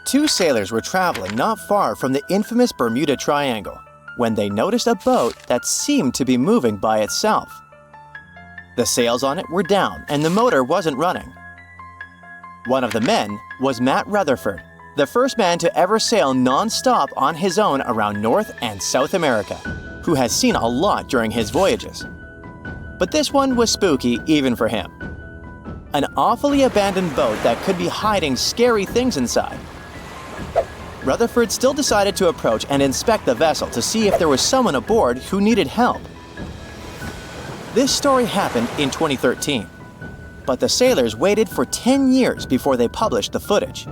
Two sailors were traveling not far from the infamous Bermuda Triangle when they noticed a boat that seemed to be moving by itself. The sails on it were down and the motor wasn't running. One of the men was Matt Rutherford, the first man to ever sail non-stop on his own around North and South America, who has seen a lot during his voyages. But this one was spooky even for him. An awfully abandoned boat that could be hiding scary things inside. Rutherford still decided to approach and inspect the vessel to see if there was someone aboard who needed help. This story happened in 2013, but the sailors waited for 10 years before they published the footage.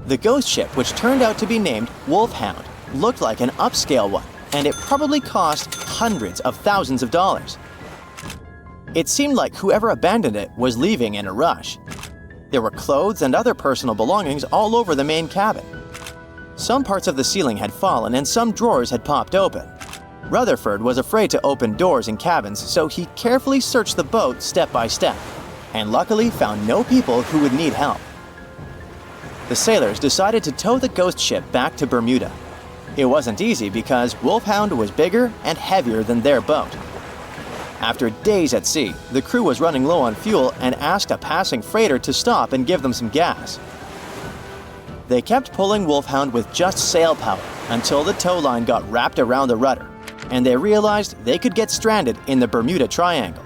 The ghost ship, which turned out to be named Wolfhound, looked like an upscale one, and it probably cost hundreds of thousands of dollars. It seemed like whoever abandoned it was leaving in a rush. There were clothes and other personal belongings all over the main cabin. Some parts of the ceiling had fallen and some drawers had popped open. Rutherford was afraid to open doors in cabins, so he carefully searched the boat step by step, and luckily found no people who would need help. The sailors decided to tow the ghost ship back to Bermuda. It wasn't easy because Wolfhound was bigger and heavier than their boat. After days at sea, the crew was running low on fuel and asked a passing freighter to stop and give them some gas. They kept pulling Wolfhound with just sail power until the tow line got wrapped around the rudder, and they realized they could get stranded in the Bermuda Triangle.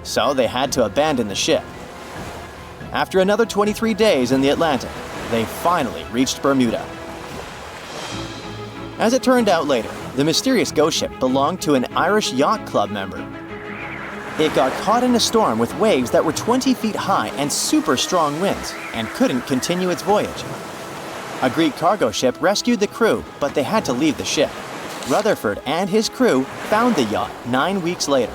So they had to abandon the ship. After another 23 days in the Atlantic, they finally reached Bermuda. As it turned out later, the mysterious ghost ship belonged to an Irish yacht club member. It got caught in a storm with waves that were 20 feet high and super strong winds, and couldn't continue its voyage. A Greek cargo ship rescued the crew, but they had to leave the ship. Rutherford and his crew found the yacht 9 weeks later.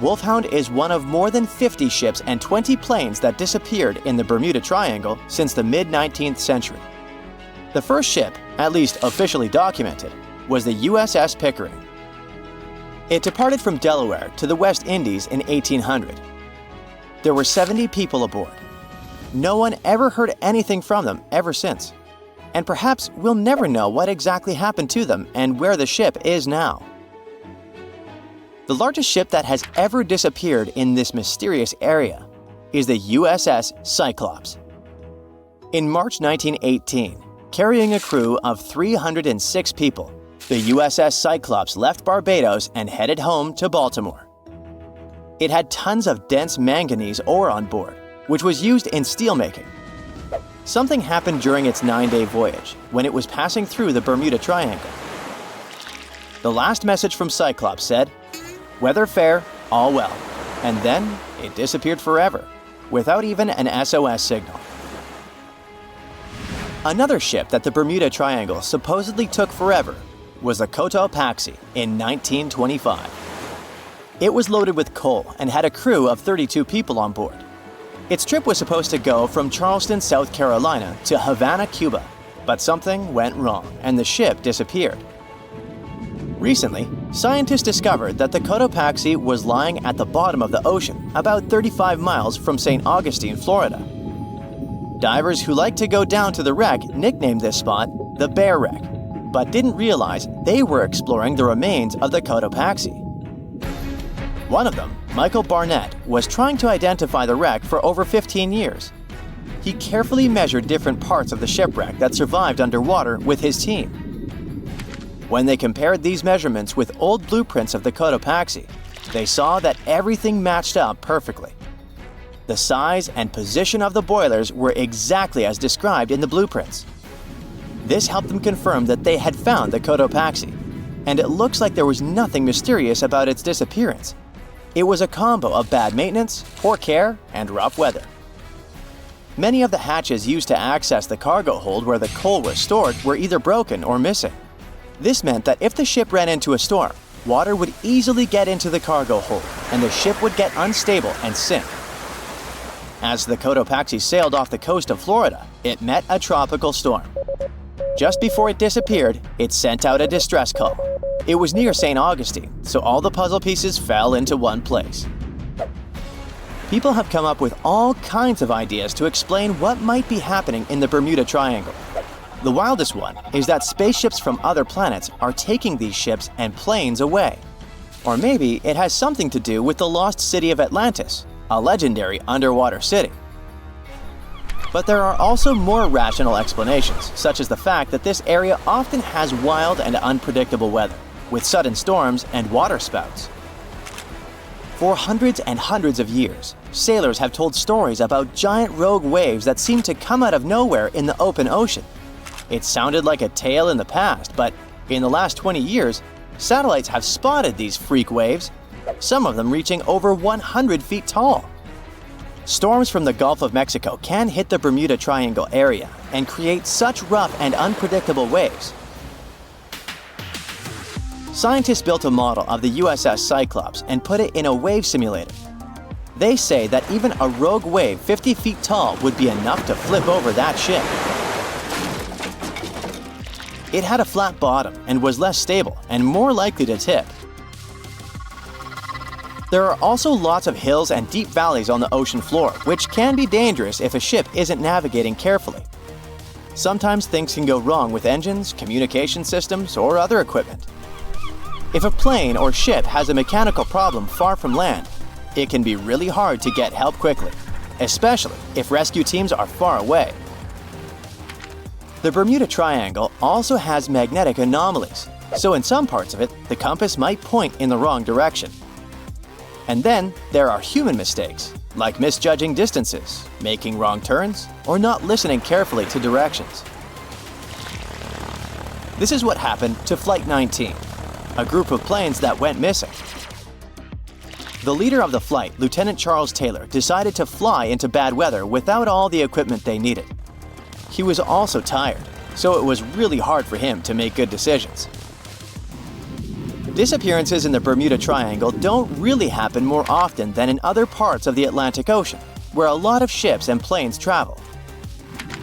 Wolfhound is one of more than 50 ships and 20 planes that disappeared in the Bermuda Triangle since the mid-19th century. The first ship, at least officially documented, was the USS Pickering. It departed from Delaware to the West Indies in 1800. There were 70 people aboard. No one ever heard anything from them ever since. And perhaps we'll never know what exactly happened to them and where the ship is now. The largest ship that has ever disappeared in this mysterious area is the USS Cyclops. In March 1918, carrying a crew of 306 people, the USS Cyclops left Barbados and headed home to Baltimore. It had tons of dense manganese ore on board, which was used in steelmaking. Something happened during its 9-day voyage when it was passing through the Bermuda Triangle. The last message from Cyclops said, "Weather fair, all well," and then it disappeared forever, without even an SOS signal. Another ship that the Bermuda Triangle supposedly took forever was the Cottoaxi in 1925. It was loaded with coal and had a crew of 32 people on board. Its trip was supposed to go from Charleston, South Carolina to Havana, Cuba, but something went wrong and the ship disappeared. Recently, scientists discovered that the Cottoaxi was lying at the bottom of the ocean about 35 miles from St. Augustine, Florida. Divers who like to go down to the wreck nicknamed this spot the Bear Wreck, but didn't realize they were exploring the remains of the Cottoaxi. One of them, Michael Barnett, was trying to identify the wreck for over 15 years. He carefully measured different parts of the shipwreck that survived underwater with his team. When they compared these measurements with old blueprints of the Cottoaxi, they saw that everything matched up perfectly. The size and position of the boilers were exactly as described in the blueprints. This helped them confirm that they had found the Cottoaxi, and it looks like there was nothing mysterious about its disappearance. It was a combo of bad maintenance, poor care, and rough weather. Many of the hatches used to access the cargo hold where the coal was stored were either broken or missing. This meant that if the ship ran into a storm, water would easily get into the cargo hold, and the ship would get unstable and sink. As the Cottoaxi sailed off the coast of Florida, it met a tropical storm. Just before it disappeared, it sent out a distress call. It was near St. Augustine, so all the puzzle pieces fell into one place. People have come up with all kinds of ideas to explain what might be happening in the Bermuda Triangle. The wildest one is that spaceships from other planets are taking these ships and planes away. Or maybe it has something to do with the lost city of Atlantis, a legendary underwater city. But there are also more rational explanations, such as the fact that this area often has wild and unpredictable weather, with sudden storms and water spouts. For hundreds and hundreds of years, sailors have told stories about giant rogue waves that seem to come out of nowhere in the open ocean. It sounded like a tale in the past, but in the last 20 years, satellites have spotted these freak waves, some of them reaching over 100 feet tall. Storms from the Gulf of Mexico can hit the Bermuda Triangle area and create such rough and unpredictable waves. Scientists built a model of the USS Cyclops and put it in a wave simulator. They say that even a rogue wave 50 feet tall would be enough to flip over that ship. It had a flat bottom and was less stable and more likely to tip. There are also lots of hills and deep valleys on the ocean floor, which can be dangerous if a ship isn't navigating carefully. Sometimes things can go wrong with engines, communication systems, or other equipment. If a plane or ship has a mechanical problem far from land, it can be really hard to get help quickly, especially if rescue teams are far away. The Bermuda Triangle also has magnetic anomalies, so in some parts of it, the compass might point in the wrong direction. And then there are human mistakes, like misjudging distances, making wrong turns, or not listening carefully to directions. This is what happened to Flight 19, a group of planes that went missing. The leader of the flight, Lieutenant Charles Taylor, decided to fly into bad weather without all the equipment they needed. He was also tired, so it was really hard for him to make good decisions. Disappearances in the Bermuda Triangle don't really happen more often than in other parts of the Atlantic Ocean, where a lot of ships and planes travel.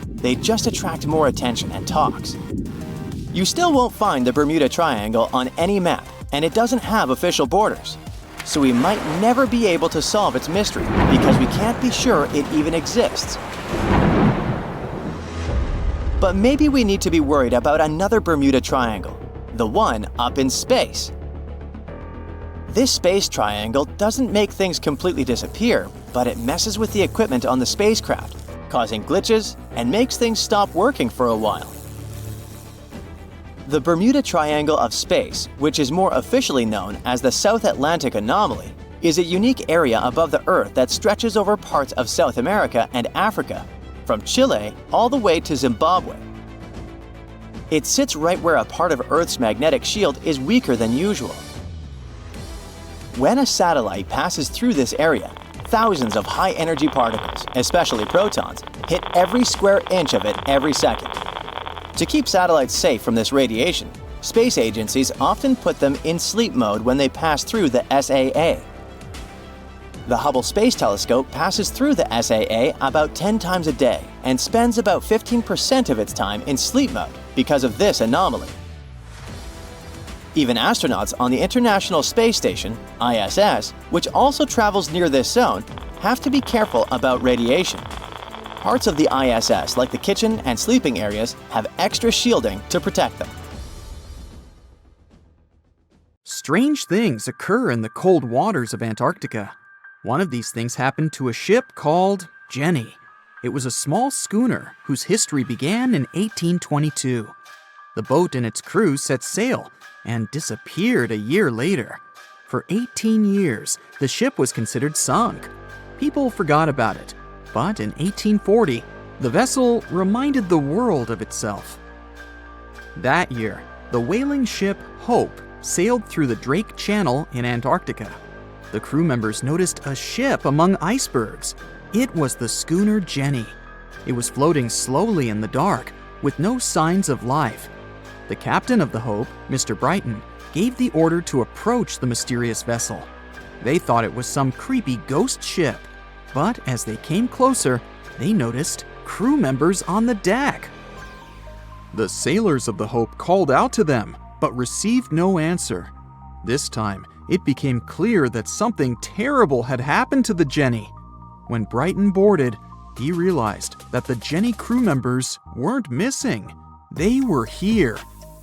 They just attract more attention and talks. You still won't find the Bermuda Triangle on any map, and it doesn't have official borders. So we might never be able to solve its mystery because we can't be sure it even exists. But maybe we need to be worried about another Bermuda Triangle, the one up in space. This space triangle doesn't make things completely disappear, but it messes with the equipment on the spacecraft, causing glitches and makes things stop working for a while. The Bermuda Triangle of Space, which is more officially known as the South Atlantic Anomaly, is a unique area above the Earth that stretches over parts of South America and Africa, from Chile all the way to Zimbabwe. It sits right where a part of Earth's magnetic shield is weaker than usual. When a satellite passes through this area, thousands of high-energy particles, especially protons, hit every square inch of it every second. To keep satellites safe from this radiation, space agencies often put them in sleep mode when they pass through the SAA. The Hubble Space Telescope passes through the SAA about 10 times a day and spends about 15% of its time in sleep mode because of this anomaly. Even astronauts on the International Space Station, ISS, which also travels near this zone, have to be careful about radiation. Parts of the ISS, like the kitchen and sleeping areas, have extra shielding to protect them. Strange things occur in the cold waters of Antarctica. One of these things happened to a ship called Jenny. It was a small schooner whose history began in 1822. The boat and its crew set sail and disappeared a year later. For 18 years, the ship was considered sunk. People forgot about it, but in 1840, the vessel reminded the world of itself. That year, the whaling ship Hope sailed through the Drake Channel in Antarctica. The crew members noticed a ship among icebergs. It was the schooner Jenny. It was floating slowly in the dark, with no signs of life. The captain of the Hope, Mr. Brighton, gave the order to approach the mysterious vessel. They thought it was some creepy ghost ship, but as they came closer, they noticed crew members on the deck. The sailors of the Hope called out to them, but received no answer. This time, it became clear that something terrible had happened to the Jenny. When Brighton boarded, he realized that the Jenny crew members weren't missing. They were here.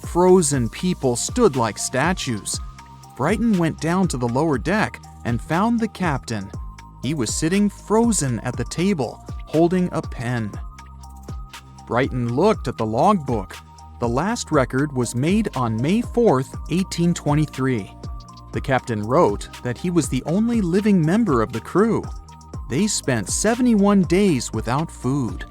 Frozen people stood like statues. Brighton went down to the lower deck and found the captain. He was sitting frozen at the table, holding a pen. Brighton looked at the logbook. The last record was made on May 4th, 1823. The captain wrote that he was the only living member of the crew. They spent 71 days without food.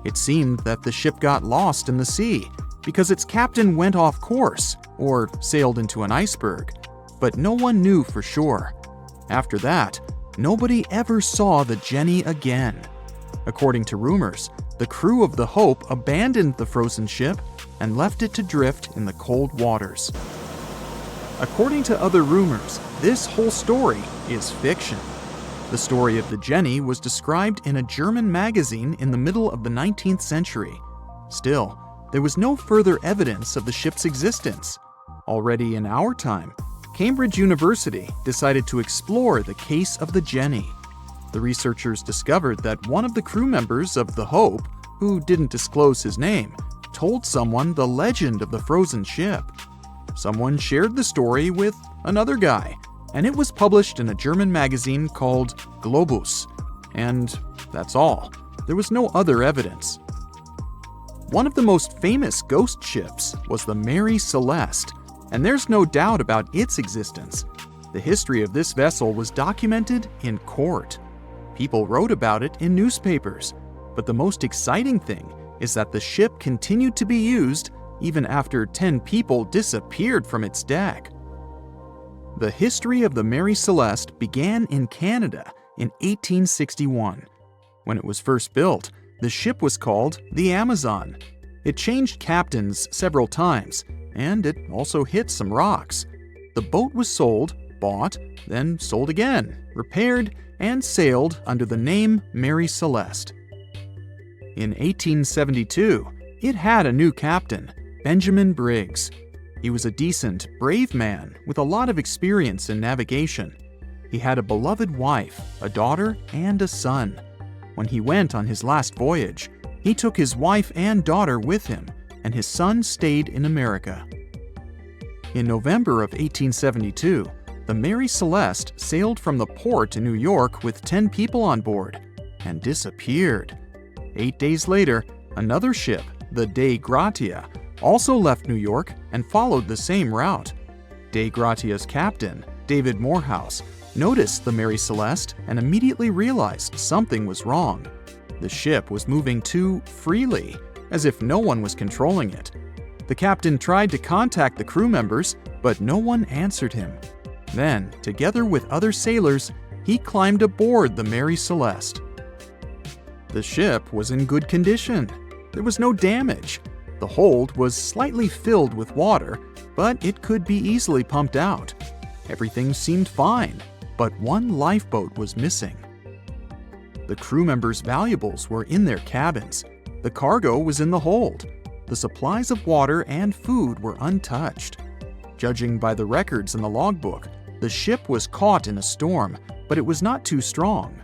It seemed that the ship got lost in the sea because its captain went off course or sailed into an iceberg, but no one knew for sure. After that, nobody ever saw the Jenny again. According to rumors, the crew of the Hope abandoned the frozen ship and left it to drift in the cold waters. According to other rumors, this whole story is fiction. The story of the Jenny was described in a German magazine in the middle of the 19th century. Still, there was no further evidence of the ship's existence. Already in our time, Cambridge University decided to explore the case of the Jenny. The researchers discovered that one of the crew members of the Hope, who didn't disclose his name, told someone the legend of the frozen ship. Someone shared the story with another guy, and it was published in a German magazine called Globus. And that's all. There was no other evidence. One of the most famous ghost ships was the Mary Celeste, and there's no doubt about its existence. The history of this vessel was documented in court. People wrote about it in newspapers, but the most exciting thing is that the ship continued to be used even after 10 people disappeared from its deck. The history of the Mary Celeste began in Canada in 1861. When it was first built, the ship was called the Amazon. It changed captains several times, and it also hit some rocks. The boat was sold, bought, then sold again, repaired, and sailed under the name Mary Celeste. In 1872, it had a new captain, Benjamin Briggs. He was a decent, brave man with a lot of experience in navigation. He had a beloved wife, a daughter, and a son. When he went on his last voyage, he took his wife and daughter with him, and his son stayed in America. In November of 1872, the Mary Celeste sailed from the port in New York with 10 people on board and disappeared. 8 days later, another ship, the Dei Gratia, also left New York and followed the same route. Dei Gratia's captain, David Morehouse, noticed the Mary Celeste and immediately realized something was wrong. The ship was moving too freely, as if no one was controlling it. The captain tried to contact the crew members, but no one answered him. Then, together with other sailors, he climbed aboard the Mary Celeste. The ship was in good condition. There was no damage. The hold was slightly filled with water, but it could be easily pumped out. Everything seemed fine, but one lifeboat was missing. The crew members' valuables were in their cabins. The cargo was in the hold. The supplies of water and food were untouched. Judging by the records in the logbook, the ship was caught in a storm, but it was not too strong.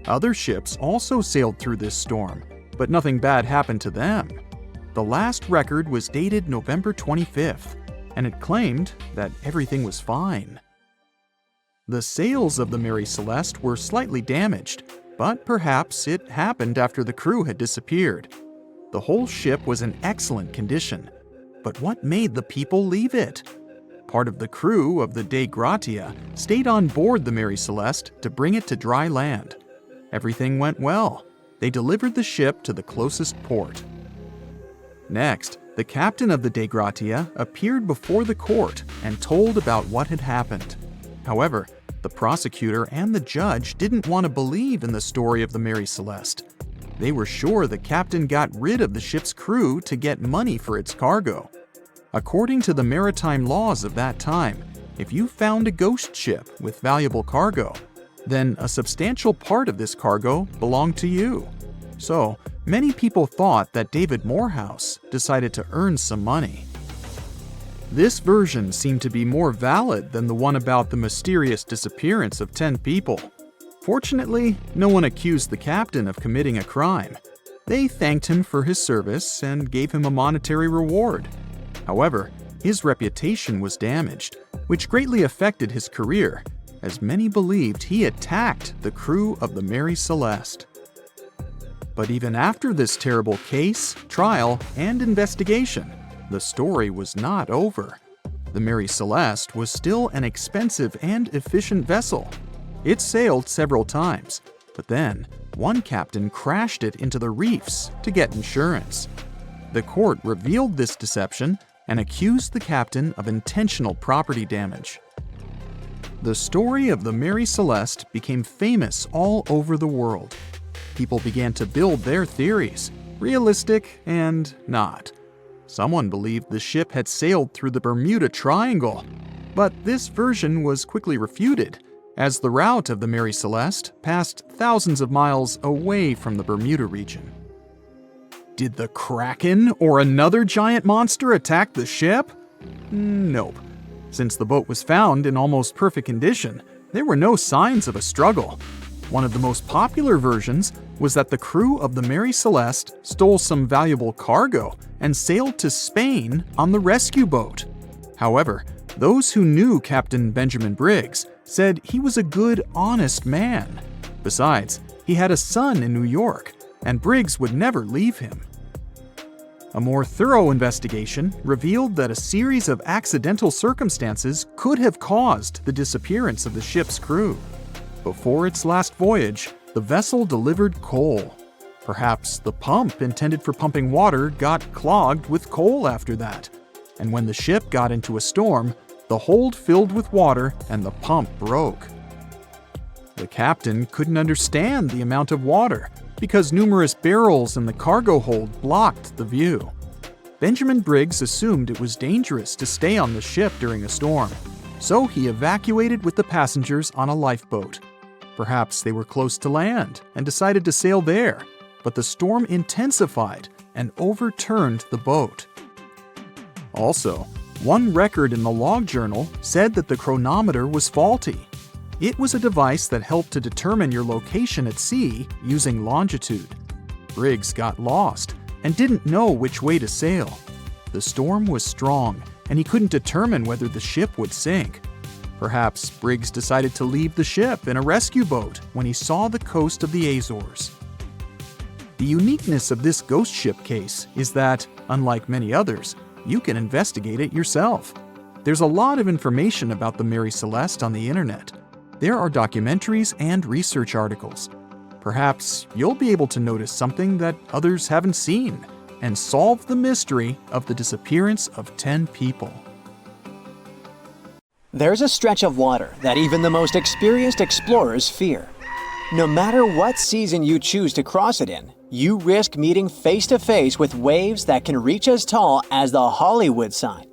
Other ships also sailed through this storm, but nothing bad happened to them. The last record was dated November 25th, and it claimed that everything was fine. The sails of the Mary Celeste were slightly damaged, but perhaps it happened after the crew had disappeared. The whole ship was in excellent condition, but what made the people leave it? Part of the crew of the Dei Gratia stayed on board the Mary Celeste to bring it to dry land. Everything went well. They delivered the ship to the closest port. Next, the captain of the Dei Gratia appeared before the court and told about what had happened. However, the prosecutor and the judge didn't want to believe in the story of the Mary Celeste. They were sure the captain got rid of the ship's crew to get money for its cargo. According to the maritime laws of that time, if you found a ghost ship with valuable cargo, then a substantial part of this cargo belonged to you. So, many people thought that David Morehouse decided to earn some money. This version seemed to be more valid than the one about the mysterious disappearance of 10 people. Fortunately, no one accused the captain of committing a crime. They thanked him for his service and gave him a monetary reward. However, his reputation was damaged, which greatly affected his career, as many believed he attacked the crew of the Mary Celeste. But even after this terrible case, trial, and investigation, the story was not over. The Mary Celeste was still an expensive and efficient vessel. It sailed several times, but then one captain crashed it into the reefs to get insurance. The court revealed this deception and accused the captain of intentional property damage. The story of the Mary Celeste became famous all over the world. People began to build their theories, realistic and not. Someone believed the ship had sailed through the Bermuda Triangle, but this version was quickly refuted, as the route of the Mary Celeste passed thousands of miles away from the Bermuda region. Did the Kraken or another giant monster attack the ship? Nope. Since the boat was found in almost perfect condition, there were no signs of a struggle. One of the most popular versions was that the crew of the Mary Celeste stole some valuable cargo and sailed to Spain on the rescue boat. However, those who knew Captain Benjamin Briggs said he was a good, honest man. Besides, he had a son in New York, and Briggs would never leave him. A more thorough investigation revealed that a series of accidental circumstances could have caused the disappearance of the ship's crew. Before its last voyage, the vessel delivered coal. Perhaps the pump intended for pumping water got clogged with coal after that. And when the ship got into a storm, the hold filled with water and the pump broke. The captain couldn't understand the amount of water because numerous barrels in the cargo hold blocked the view. Benjamin Briggs assumed it was dangerous to stay on the ship during a storm, so he evacuated with the passengers on a lifeboat. Perhaps they were close to land and decided to sail there, but the storm intensified and overturned the boat. Also, one record in the log journal said that the chronometer was faulty. It was a device that helped to determine your location at sea using longitude. Briggs got lost and didn't know which way to sail. The storm was strong, and he couldn't determine whether the ship would sink. Perhaps Briggs decided to leave the ship in a rescue boat when he saw the coast of the Azores. The uniqueness of this ghost ship case is that, unlike many others, you can investigate it yourself. There's a lot of information about the Mary Celeste on the internet. There are documentaries and research articles. Perhaps you'll be able to notice something that others haven't seen and solve the mystery of the disappearance of 10 people. There's a stretch of water that even the most experienced explorers fear. No matter what season you choose to cross it in, you risk meeting face to face with waves that can reach as tall as the Hollywood sign.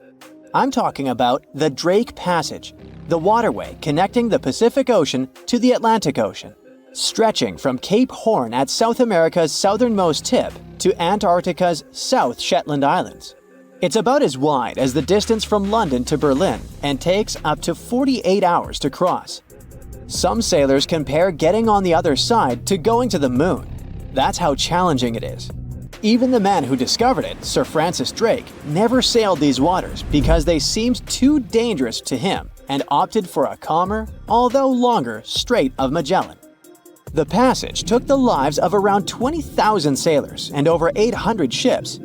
I'm talking about the Drake Passage, the waterway connecting the Pacific Ocean to the Atlantic Ocean, stretching from Cape Horn at South America's southernmost tip to Antarctica's South Shetland Islands. It's about as wide as the distance from London to Berlin and takes up to 48 hours to cross. Some sailors compare getting on the other side to going to the moon. That's how challenging it is. Even the man who discovered it, Sir Francis Drake, never sailed these waters because they seemed too dangerous to him and opted for a calmer, although longer, Strait of Magellan. The passage took the lives of around 20,000 sailors and over 800 ships.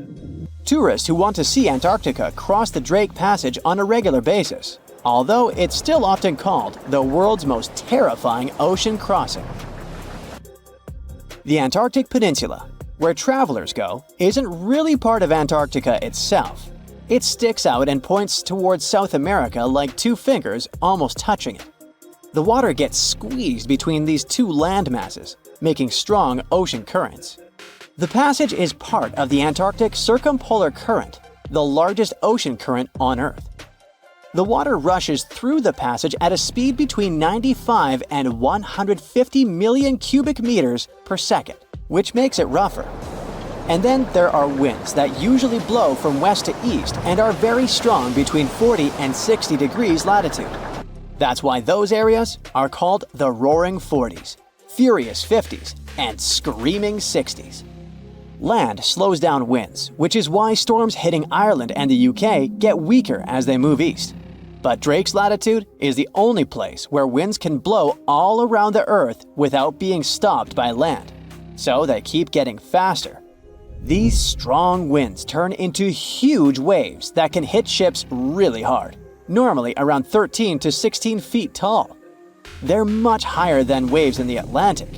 Tourists who want to see Antarctica cross the Drake Passage on a regular basis, although it's still often called the world's most terrifying ocean crossing. The Antarctic Peninsula, where travelers go, isn't really part of Antarctica itself. It sticks out and points towards South America like two fingers almost touching it. The water gets squeezed between these two land masses, making strong ocean currents. The passage is part of the Antarctic Circumpolar Current, the largest ocean current on Earth. The water rushes through the passage at a speed between 95 and 150 million cubic meters per second, which makes it rougher. And then there are winds that usually blow from west to east and are very strong between 40 and 60 degrees latitude. That's why those areas are called the Roaring Forties. furious 50s, and screaming 60s. Land slows down winds, which is why storms hitting Ireland and the UK get weaker as they move east. But Drake's latitude is the only place where winds can blow all around the Earth without being stopped by land. So they keep getting faster. These strong winds turn into huge waves that can hit ships really hard, normally around 13 to 16 feet tall. They're much higher than waves in the Atlantic.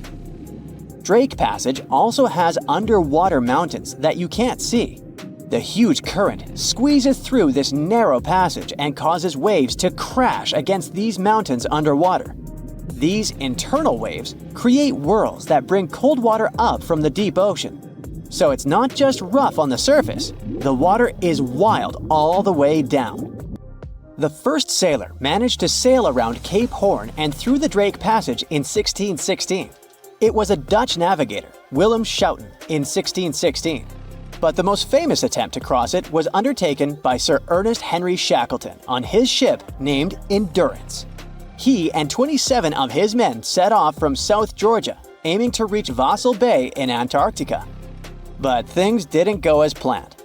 Drake Passage also has underwater mountains that you can't see. The huge current squeezes through this narrow passage and causes waves to crash against these mountains underwater. These internal waves create whirls that bring cold water up from the deep ocean. So it's not just rough on the surface, the water is wild all the way down. The first sailor managed to sail around Cape Horn and through the Drake Passage in 1616. It was a Dutch navigator, Willem Schouten, in 1616. But the most famous attempt to cross it was undertaken by Sir Ernest Henry Shackleton on his ship named Endurance. He and 27 of his men set off from South Georgia, aiming to reach Vassal Bay in Antarctica. But things didn't go as planned.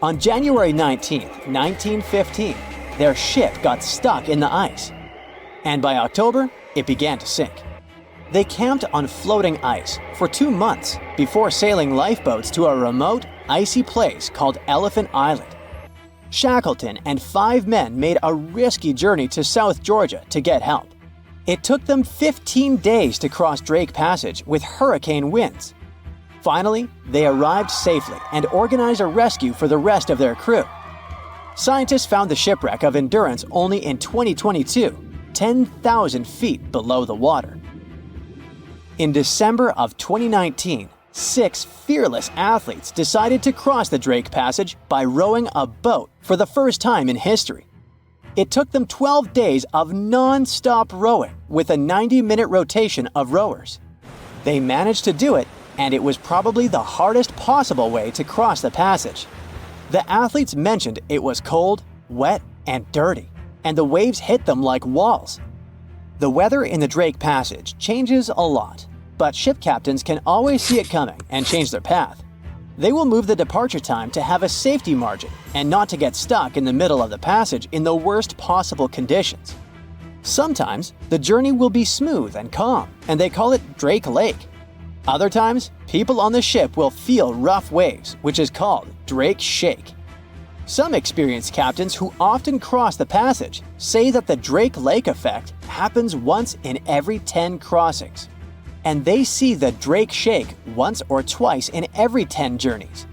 On January 19, 1915, their ship got stuck in the ice. And by October, it began to sink. They camped on floating ice for 2 months before sailing lifeboats to a remote, icy place called Elephant Island. Shackleton and 5 men made a risky journey to South Georgia to get help. It took them 15 days to cross Drake Passage with hurricane winds. Finally, they arrived safely and organized a rescue for the rest of their crew. Scientists found the shipwreck of Endurance only in 2022, 10,000 feet below the water. In December of 2019, 6 fearless athletes decided to cross the Drake Passage by rowing a boat for the first time in history. It took them 12 days of non-stop rowing with a 90-minute rotation of rowers. They managed to do it, and it was probably the hardest possible way to cross the passage. The athletes mentioned it was cold, wet, and dirty, and the waves hit them like walls. The weather in the Drake Passage changes a lot, but ship captains can always see it coming and change their path. They will move the departure time to have a safety margin and not to get stuck in the middle of the passage in the worst possible conditions. Sometimes, the journey will be smooth and calm, and they call it Drake Lake. Other times, people on the ship will feel rough waves, which is called Drake Shake. Some experienced captains who often cross the passage say that the Drake Lake effect happens once in every 10 crossings, and they see the Drake Shake once or twice in every 10 journeys.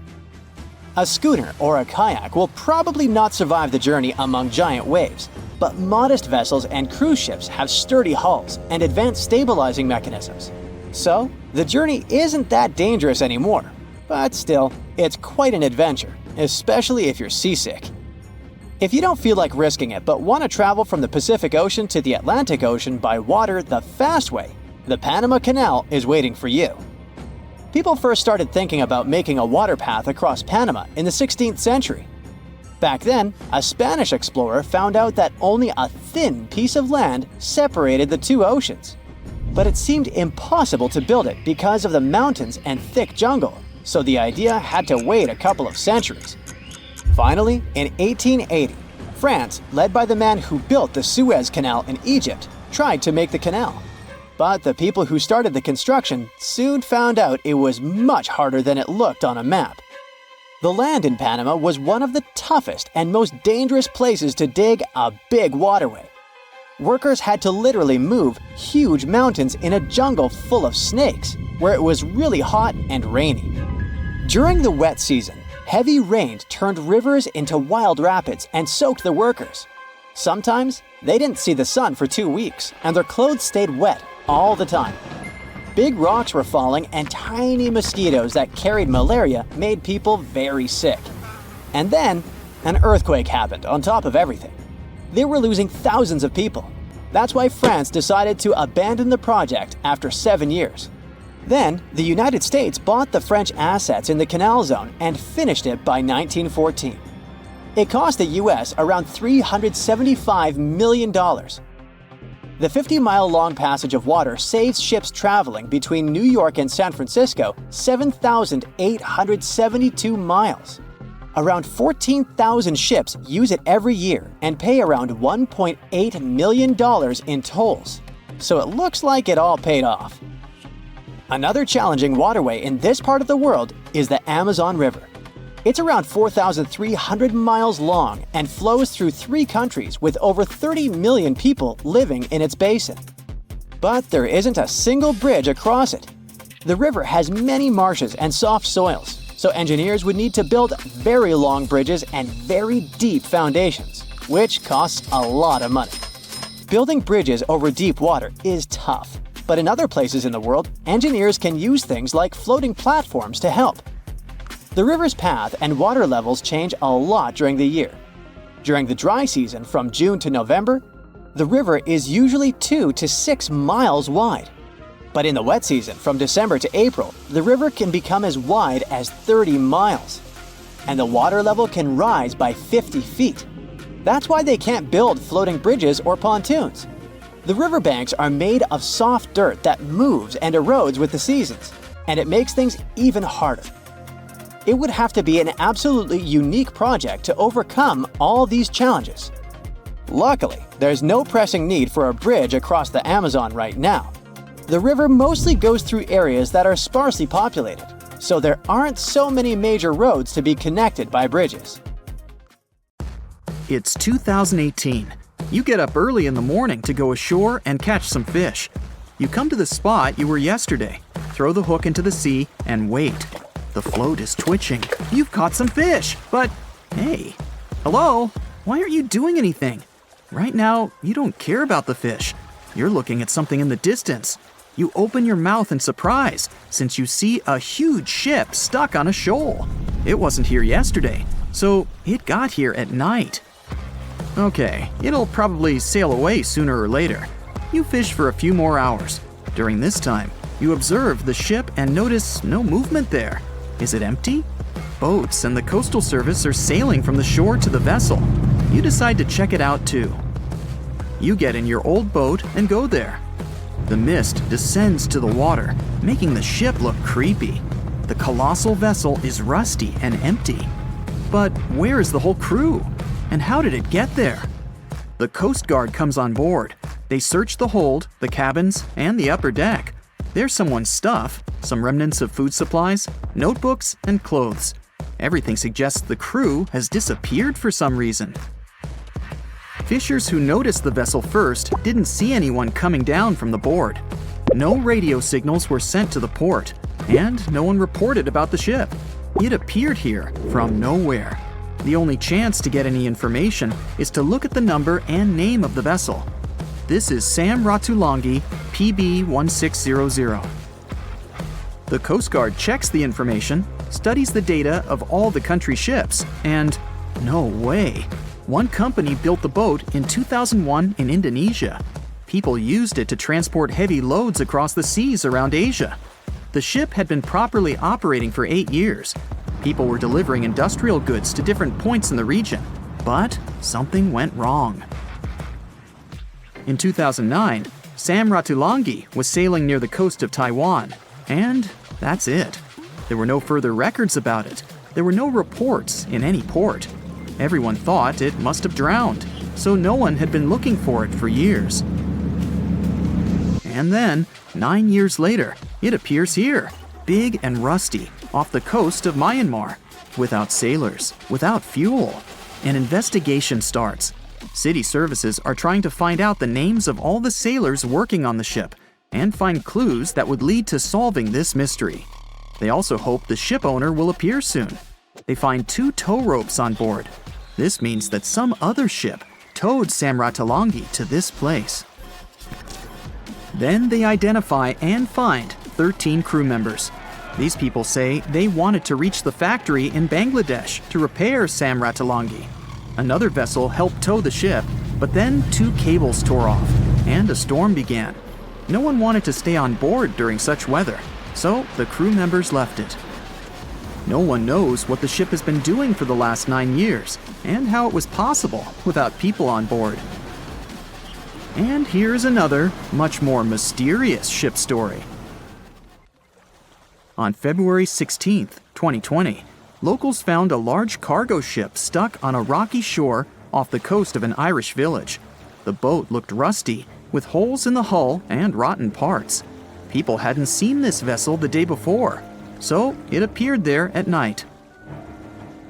A schooner or a kayak will probably not survive the journey among giant waves, but modest vessels and cruise ships have sturdy hulls and advanced stabilizing mechanisms. So, the journey isn't that dangerous anymore, but still, it's quite an adventure, especially if you're seasick. If you don't feel like risking it but want to travel from the Pacific Ocean to the Atlantic Ocean by water the fast way, the Panama Canal is waiting for you. People first started thinking about making a water path across Panama in the 16th century. Back then, a Spanish explorer found out that only a thin piece of land separated the two oceans. But it seemed impossible to build it because of the mountains and thick jungle, so the idea had to wait a couple of centuries. Finally, in 1880, France, led by the man who built the Suez Canal in Egypt, tried to make the canal. But the people who started the construction soon found out it was much harder than it looked on a map. The land in Panama was one of the toughest and most dangerous places to dig a big waterway. Workers had to literally move huge mountains in a jungle full of snakes, where it was really hot and rainy. During the wet season, heavy rain turned rivers into wild rapids and soaked the workers. Sometimes, they didn't see the sun for 2 weeks, and their clothes stayed wet all the time. Big rocks were falling, and tiny mosquitoes that carried malaria made people very sick. And then, an earthquake happened on top of everything. They were losing thousands of people. That's why France decided to abandon the project after 7 years. Then, the United States bought the French assets in the canal zone and finished it by 1914. It cost the US around $375 million. The 50-mile-long passage of water saves ships traveling between New York and San Francisco 7,872 miles. Around 14,000 ships use it every year and pay around $1.8 million in tolls. So it looks like it all paid off. Another challenging waterway in this part of the world is the Amazon River. It's around 4,300 miles long and flows through 3 countries with over 30 million people living in its basin. But there isn't a single bridge across it. The river has many marshes and soft soils, so engineers would need to build very long bridges and very deep foundations, which costs a lot of money. Building bridges over deep water is tough, but in other places in the world, engineers can use things like floating platforms to help. The river's path and water levels change a lot during the year. During the dry season from June to November, the river is usually 2 to 6 miles wide. But in the wet season from December to April, the river can become as wide as 30 miles. And the water level can rise by 50 feet. That's why they can't build floating bridges or pontoons. The riverbanks are made of soft dirt that moves and erodes with the seasons, and it makes things even harder. It would have to be an absolutely unique project to overcome all these challenges. Luckily, there's no pressing need for a bridge across the Amazon right now. The river mostly goes through areas that are sparsely populated, so there aren't so many major roads to be connected by bridges. It's 2018. You get up early in the morning to go ashore and catch some fish. You come to the spot you were yesterday, throw the hook into the sea, and wait. The float is twitching. You've caught some fish, but hey, hello? Why aren't you doing anything? Right now, you don't care about the fish. You're looking at something in the distance. You open your mouth in surprise since you see a huge ship stuck on a shoal. It wasn't here yesterday, so it got here at night. Okay, it'll probably sail away sooner or later. You fish for a few more hours. During this time, you observe the ship and notice no movement there. Is it empty? Boats and the Coastal Service are sailing from the shore to the vessel. You decide to check it out too. You get in your old boat and go there. The mist descends to the water, making the ship look creepy. The colossal vessel is rusty and empty. But where is the whole crew? And how did it get there? The Coast Guard comes on board. They search the hold, the cabins, and the upper deck. There's someone's stuff, some remnants of food supplies, notebooks, and clothes. Everything suggests the crew has disappeared for some reason. Fishers who noticed the vessel first didn't see anyone coming down from the board. No radio signals were sent to the port, and no one reported about the ship. It appeared here from nowhere. The only chance to get any information is to look at the number and name of the vessel. This is Sam Ratulangi, PB 1600. The Coast Guard checks the information, studies the data of all the country ships, and no way. One company built the boat in 2001 in Indonesia. People used it to transport heavy loads across the seas around Asia. The ship had been properly operating for 8 years. People were delivering industrial goods to different points in the region, but something went wrong. In 2009, Sam Ratulangi was sailing near the coast of Taiwan, and that's it. There were no further records about it. There were no reports in any port. Everyone thought it must have drowned, so no one had been looking for it for years. And then, 9 years later, it appears here, big and rusty, off the coast of Myanmar, without sailors, without fuel. An investigation starts. City services are trying to find out the names of all the sailors working on the ship and find clues that would lead to solving this mystery. They also hope the ship owner will appear soon. They find 2 tow ropes on board. This means that some other ship towed Sam Ratulangi to this place. Then they identify and find 13 crew members. These people say they wanted to reach the factory in Bangladesh to repair Sam Ratulangi. Another vessel helped tow the ship, but then 2 cables tore off, and a storm began. No one wanted to stay on board during such weather, so the crew members left it. No one knows what the ship has been doing for the last 9 years, and how it was possible without people on board. And here's another, much more mysterious ship story. On February 16, 2020, locals found a large cargo ship stuck on a rocky shore off the coast of an Irish village. The boat looked rusty, with holes in the hull and rotten parts. People hadn't seen this vessel the day before, so it appeared there at night.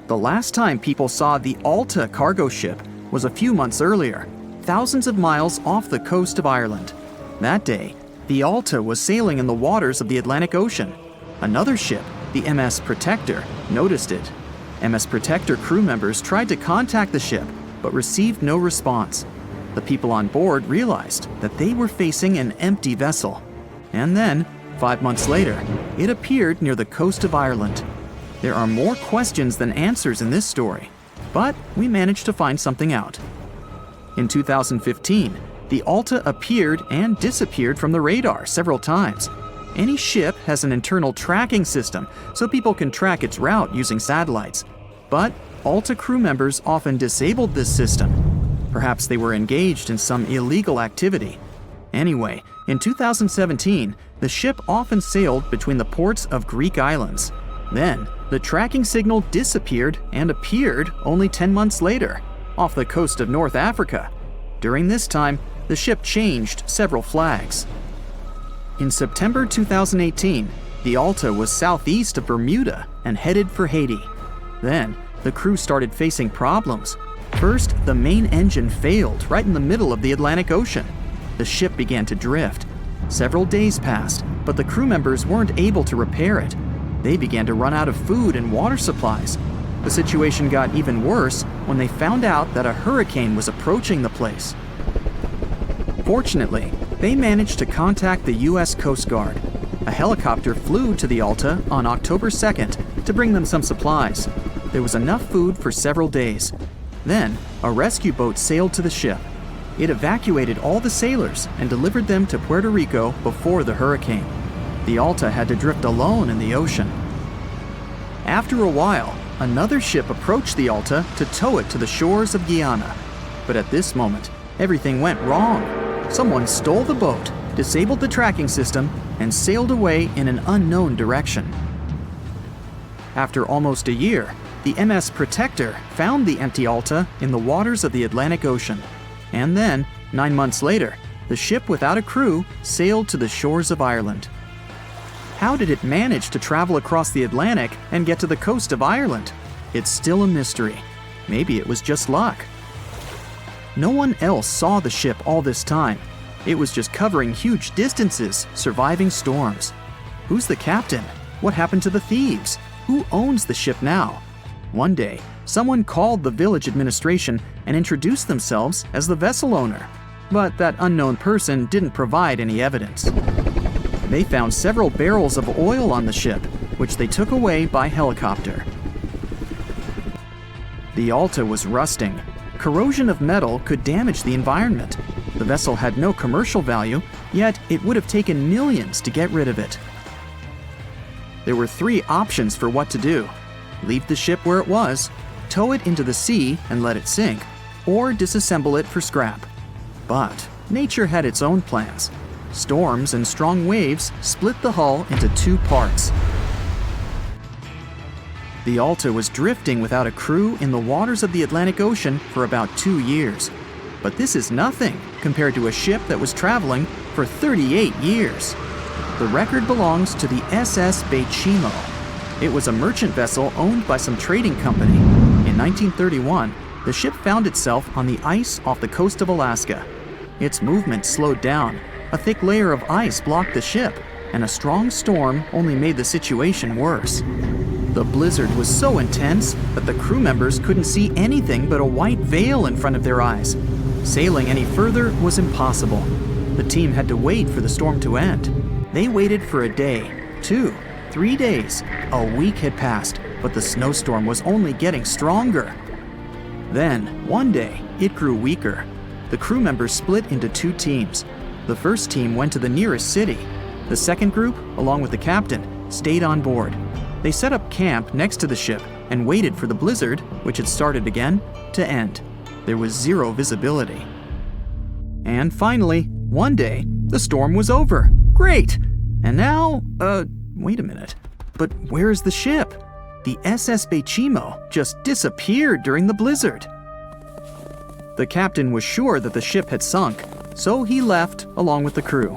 The last time people saw the Alta cargo ship was a few months earlier, thousands of miles off the coast of Ireland. That day, the Alta was sailing in the waters of the Atlantic Ocean. Another ship, the MS Protector, noticed it. MS Protector crew members tried to contact the ship, but received no response. The people on board realized that they were facing an empty vessel. And then, 5 months later, it appeared near the coast of Ireland. There are more questions than answers in this story, but we managed to find something out. In 2015, the Alta appeared and disappeared from the radar several times. Any ship has an internal tracking system, so people can track its route using satellites. But Alta crew members often disabled this system. Perhaps they were engaged in some illegal activity. Anyway, in 2017, the ship often sailed between the ports of Greek islands. Then, the tracking signal disappeared and appeared only 10 months later, off the coast of North Africa. During this time, the ship changed several flags. In September 2018, the Alta was southeast of Bermuda and headed for Haiti. Then, the crew started facing problems. First, the main engine failed right in the middle of the Atlantic Ocean. The ship began to drift. Several days passed, but the crew members weren't able to repair it. They began to run out of food and water supplies. The situation got even worse when they found out that a hurricane was approaching the place. Fortunately, they managed to contact the U.S. Coast Guard. A helicopter flew to the Alta on October 2nd to bring them some supplies. There was enough food for several days. Then, a rescue boat sailed to the ship. It evacuated all the sailors and delivered them to Puerto Rico before the hurricane. The Alta had to drift alone in the ocean. After a while, another ship approached the Alta to tow it to the shores of Guyana. But at this moment, everything went wrong. Someone stole the boat, disabled the tracking system, and sailed away in an unknown direction. After almost a year, the MS Protector found the empty Alta in the waters of the Atlantic Ocean. And then, 9 months later, the ship without a crew sailed to the shores of Ireland. How did it manage to travel across the Atlantic and get to the coast of Ireland? It's still a mystery. Maybe it was just luck. No one else saw the ship all this time. It was just covering huge distances, surviving storms. Who's the captain? What happened to the thieves? Who owns the ship now? One day, someone called the village administration and introduced themselves as the vessel owner. But that unknown person didn't provide any evidence. They found several barrels of oil on the ship, which they took away by helicopter. The Alta was rusting. Corrosion of metal could damage the environment. The vessel had no commercial value, yet it would have taken millions to get rid of it. There were 3 options for what to do: leave the ship where it was, tow it into the sea and let it sink, or disassemble it for scrap. But nature had its own plans. Storms and strong waves split the hull into 2 parts. The Alta was drifting without a crew in the waters of the Atlantic Ocean for about 2 years. But this is nothing compared to a ship that was traveling for 38 years. The record belongs to the SS Beimo. It was a merchant vessel owned by some trading company. In 1931, the ship found itself on the ice off the coast of Alaska. Its movement slowed down. A thick layer of ice blocked the ship, and a strong storm only made the situation worse. The blizzard was so intense that the crew members couldn't see anything but a white veil in front of their eyes. Sailing any further was impossible. The team had to wait for the storm to end. They waited for a day, 2, 3 days. A week had passed, but the snowstorm was only getting stronger. Then, one day, it grew weaker. The crew members split into 2 teams. The first team went to the nearest city. The second group, along with the captain, stayed on board. They set up camp next to the ship and waited for the blizzard, which had started again, to end. There was 0 visibility. And finally, one day, the storm was over. Great! And now, wait a minute. But where's the ship? The SS Beimo just disappeared during the blizzard. The captain was sure that the ship had sunk, so he left along with the crew.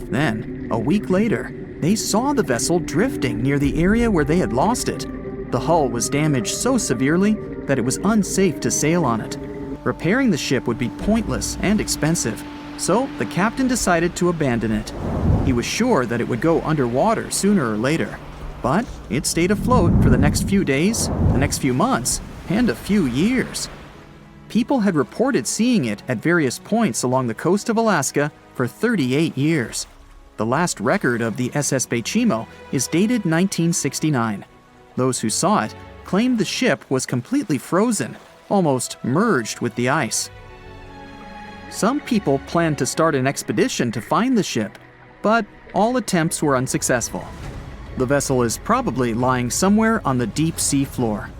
Then, a week later, they saw the vessel drifting near the area where they had lost it. The hull was damaged so severely that it was unsafe to sail on it. Repairing the ship would be pointless and expensive, so the captain decided to abandon it. He was sure that it would go underwater sooner or later, but it stayed afloat for the next few days, the next few months, and a few years. People had reported seeing it at various points along the coast of Alaska for 38 years. The last record of the SS Beimo is dated 1969. Those who saw it claimed the ship was completely frozen, almost merged with the ice. Some people planned to start an expedition to find the ship, but all attempts were unsuccessful. The vessel is probably lying somewhere on the deep sea floor.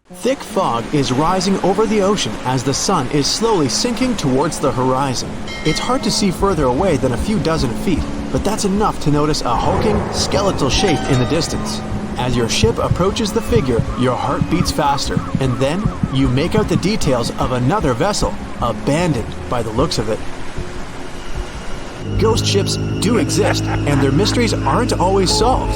Thick fog is rising over the ocean as the sun is slowly sinking towards the horizon. It's hard to see further away than a few dozen feet, but that's enough to notice a hulking, skeletal shape in the distance. As your ship approaches the figure, your heart beats faster, and then you make out the details of another vessel, abandoned by the looks of it. Ghost ships do exist, and their mysteries aren't always solved.